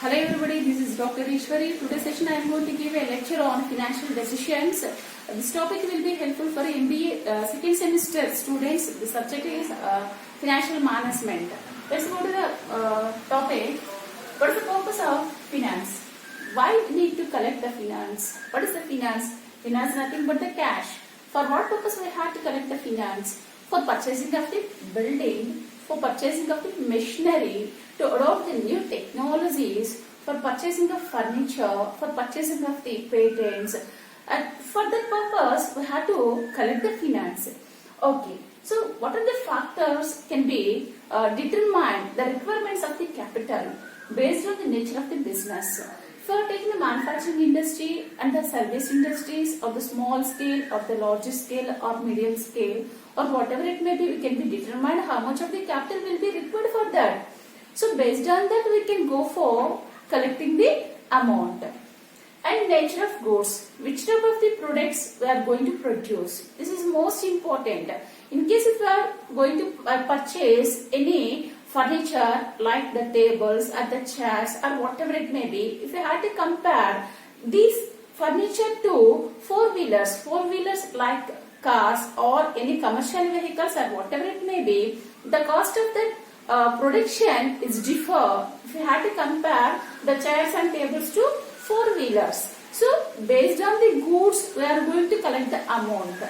Hello everybody, this is Dr. Ishwari. Today's session I am going to give a lecture on financial decisions. This topic will be helpful for MBA second semester students. The subject is financial management. Let's go to the topic. What is the purpose of finance? Why we need to collect the finance? What is the finance? Finance nothing but the cash. For what purpose we have to collect the finance? For purchasing of the building, for purchasing of the machinery, to adopt the new technologies, for purchasing of furniture, for purchasing of the patents. And for that purpose, we have to collect the finance. Okay, so what are the factors can be determine the requirements of the capital based on the nature of the business. If you are taking the manufacturing industry and the service industries of the small scale, of the large scale or medium scale, or whatever it may be, we can be determined how much of the capital will be required for that. So based on that, we can go for collecting the amount. And nature of goods, which type of the products we are going to produce. This is most important. In case if we are going to purchase any furniture like the tables or the chairs or whatever it may be, if we had to compare these furniture to four-wheelers like cars or any commercial vehicles or whatever it may be, the cost of the production is differ if we had to compare the chairs and tables to four-wheelers. So based on the goods we are going to collect the amount.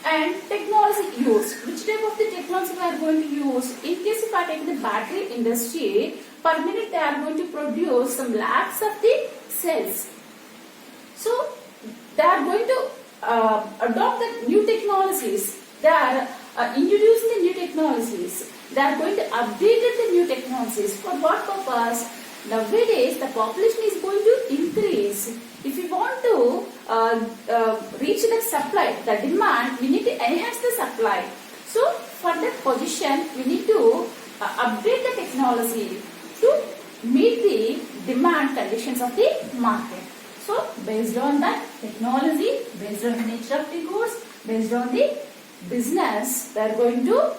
And technology use, which type of the technology we are going to use. In case if I take the battery industry, per minute they are going to produce some lakhs of the cells. So they are going to adopt the new technologies. They are introducing the new technologies. They are going to update the new technologies. For what purpose? Nowadays, the population is going to increase. If we want to reach the supply, the demand, we need to enhance the supply. So, for that position, we need to update the technology to meet the demand conditions of the market. So, based on that technology, based on the nature of the goods, based on the business, they are going to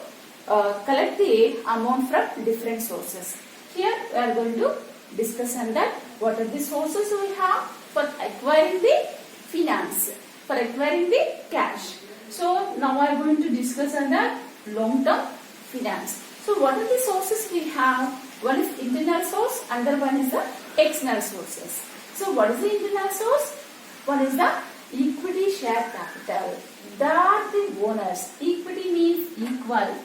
collect the amount from different sources. Here we are going to discuss on that what are the sources we have for acquiring the finance, for acquiring the cash. So now I am going to discuss on the long-term finance. So what are the sources we have? One is internal source, another one is the external sources. So what is the internal source? One is the equity share capital. They are the owners. Equity means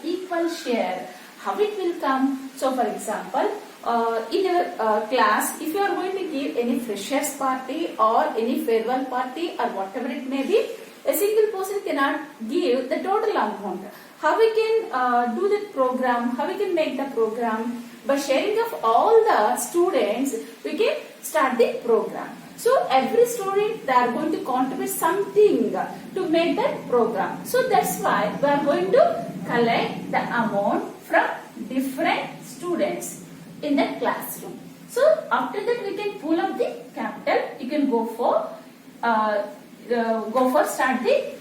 equal share. How it will come? So for example, in your class, if you are going to give any freshers party or any farewell party or whatever it may be, a single person cannot give the total amount. How we can do the program? How we can make the program? By sharing of all the students, we can start the program. So every student, they are going to contribute something to make that program. So that's why we are going to collect the amount from different students in the classroom. So after that, we can pull up the capital. You can go for start the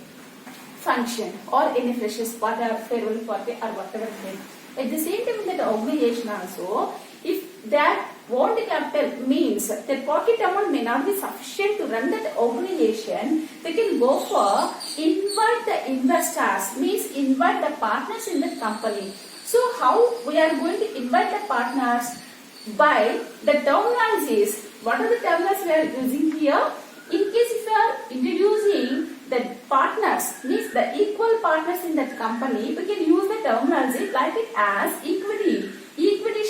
function or any freshers party or farewell party or whatever it may be. At the same time, in that organization also, if that want capital means their pocket amount may not be sufficient to run that organization, they can go for invite the investors, means invite the partners in the company. So how we are going to invite the partners? By the terminologies. What are the terminologies we are using here? In case if we are introducing the partners, means the equal partners in that company, we can use the terminology like it as equity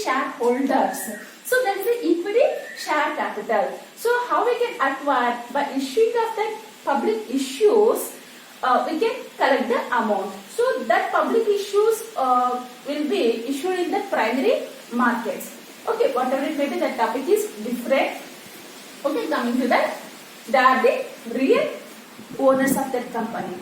shareholders. So that is the equity share capital. So how we can acquire? By issuing of the public issues, we can collect the amount. So that public issues will be issued in the primary markets. Okay, whatever it may be, the topic is different. Okay, coming to that, they are the real owners of that company.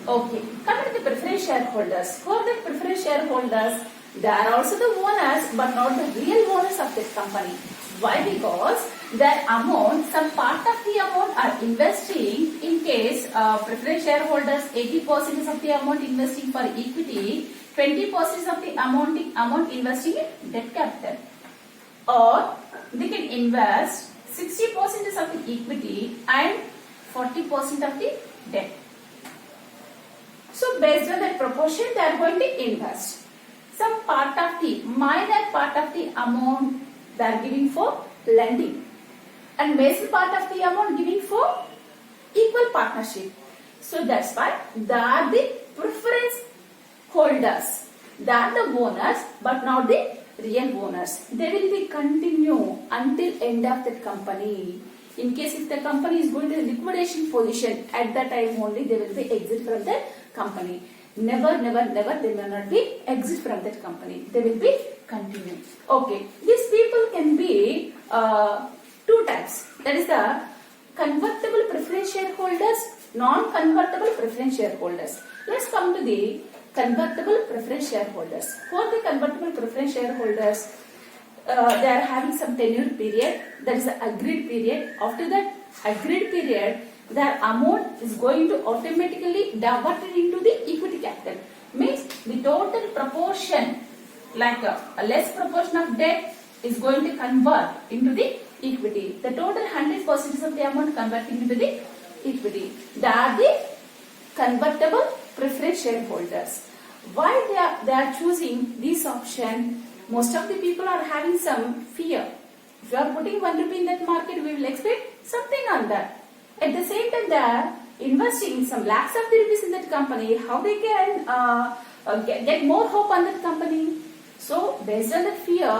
Okay, coming to the preferred shareholders. Who are the preferred shareholders? They are also the owners, but not the real owners of that company. Why? Because their amount, some part of the amount are investing. In case preferred shareholders, 80% of the amount investing for equity, 20% of the amount investing in debt capital. Or they can invest 60% of the equity and 40% of the debt. So based on that proportion, they are going to invest. Some part of the minor part of the amount they are giving for lending, and major part of the amount giving for equal partnership. So that's why they are the preference holders. They are the owners, but not the real owners. They will be continue until end of the company. In case if the company is going to liquidation position, at that time only they will be exit from the company. Never, they will not be exit from that company. They will be continue. Okay, these people can be two types. That is the convertible preference shareholders, non-convertible preference shareholders. Let's come to the convertible preference shareholders. For the convertible preference shareholders, they are having some tenure period. That is the agreed period. After that agreed period, their amount is going to automatically diverted into the equity capital. Means the total proportion, like a less proportion of debt, is going to convert into the equity. The total 100% of the amount converting into the equity. They are the convertible preference shareholders. Why they are choosing this option? Most of the people are having some fear. If you are putting 1 rupee in that market, we will expect something on that. At the same time, they are investing some lakhs of the rupees in that company. How they can get more hope on that company? So, based on that fear,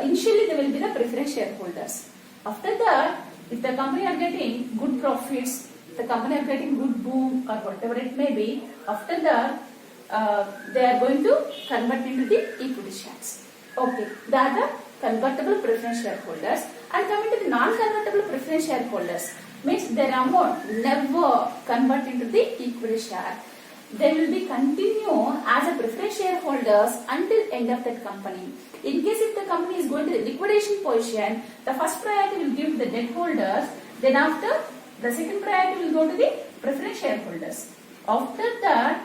initially they will be the preference shareholders. After that, if the company are getting good profits, the company are getting good boom or whatever it may be, after that, they are going to convert into the equity shares. Okay, they are the convertible preference shareholders. And coming to the non-convertible preference shareholders, means their amount never convert into the equity share. They will be continue as a preference shareholders until end of that company. In case if the company is going to the liquidation position, the first priority will give to the debt holders. Then after, the second priority will go to the preference shareholders. After that,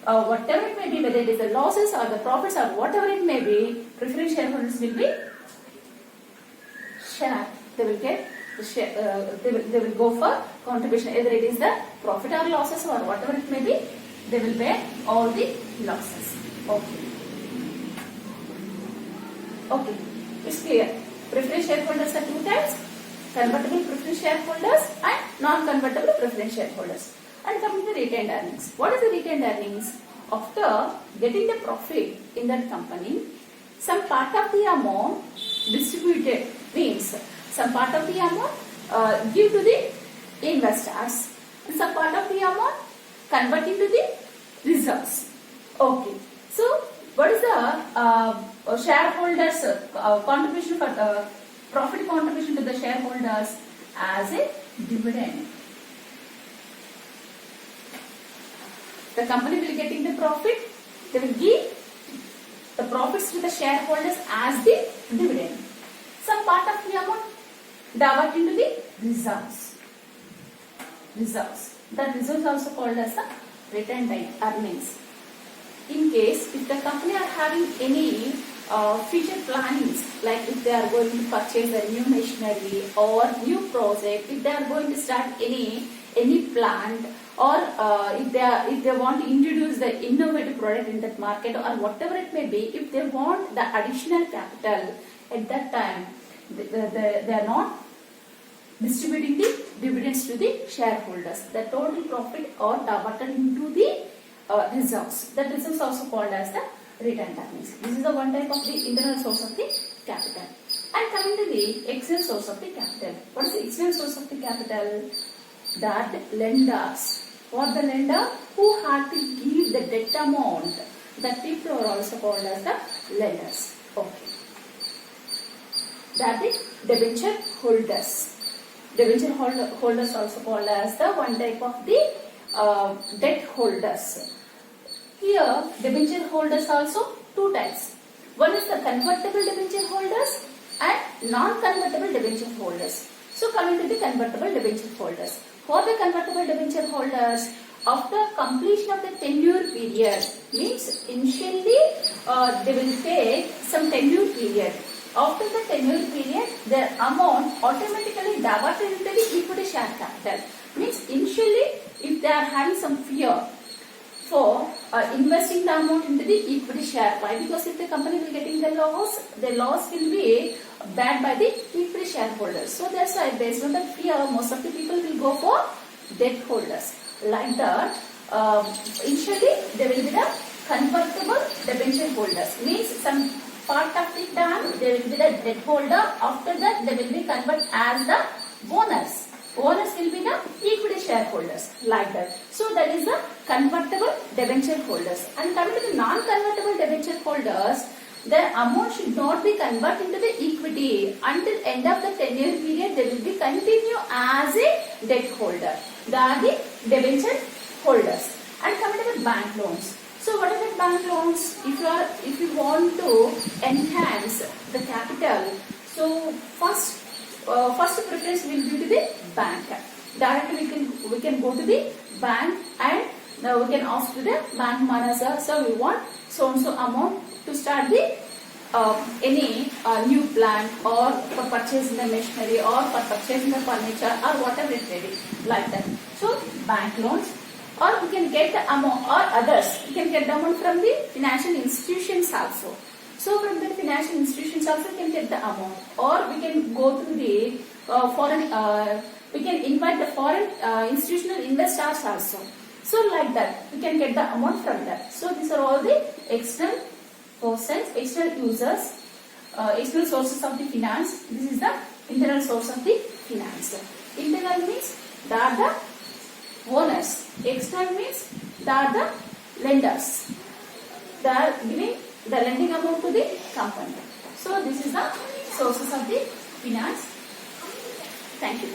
whatever it may be, whether it is the losses or the profits or whatever it may be, preference shareholders will be share. They will get the share, they will go for contribution. Either it is the profit or losses or whatever it may be, they will bear all the losses. Okay. Okay, it's clear. Preference shareholders are two types: convertible preference shareholders and non-convertible preference shareholders. And coming to the retained earnings. What is the retained earnings? After getting the profit in that company, some part of the amount distributed, means some part of the amount give to the investors, and some part of the amount convert into the reserves. Okay. So, what is the shareholders contribution for profit contribution to the shareholders as a dividend? The company will getting the profit, they will give the profits to the shareholders as the dividend. Some part of the amount divert into the reserves. That reserves also called as the retained earnings. In case if the company are having any future plannings, like if they are going to purchase a new machinery or new project, if they are going to start any plant, or if they want to introduce the innovative product in that market or whatever it may be, if they want the additional capital at that time, they are not distributing the dividends to the shareholders. The total profit are diverted into the reserves. That reserves also called as the retained earnings. This is the one type of the internal source of the capital. And coming to the external source of the capital. What is the external source of the capital? That lenders, or the lender who had to give the debt amount, that people are also called as the lenders. Okay. That is debenture holders. Debenture holders also called as the one type of the debt holders. Here, debenture holders also two types. One is the convertible debenture holders and non-convertible debenture holders. So, coming to the convertible debenture holders. For the convertible debenture holders, after completion of the tenure period, means initially they will take some tenure period. After the tenure period, their amount automatically diverted into the equity share capital. Means initially, if they are having some fear for investing the amount into the equity share. Why? Because if the company will getting the loss will be bared by the equity shareholders. So that's why based on the fear, most of the people will go for debt holders. Like that, initially there will be the convertible debenture holders. Means some part of the time there will be the debt holder. After that they will be converted as the owners. Owners will be the equity shareholders, like that. So that is the convertible debenture holders. And coming to the non-convertible debenture holders, their amount should not be converted into the equity until end of the tenure period. They will be continue as a debt holder. They are the debenture holders. And coming to the bank loans. So what are the bank loans? If you want to enhance the capital, so first preference will be to the bank. Directly we can go to the bank and now we can ask to the bank manager. So we want so and so amount to start the any new plant or for purchasing the machinery or for purchasing the furniture or whatever it may be, like that. So bank loans, or we can get the amount, or others we can get the amount from the financial institutions also. So from the financial institutions also we can get the amount, or we can go to the we can invite the foreign institutional investors also. So like that we can get the amount from that. So these are all the external persons, external users, external sources of the finance. This is the internal source of the finance. Internal means they are the owners. External means they are the lenders. They are giving the lending amount to the company. So this is the sources of the finance. Thank you.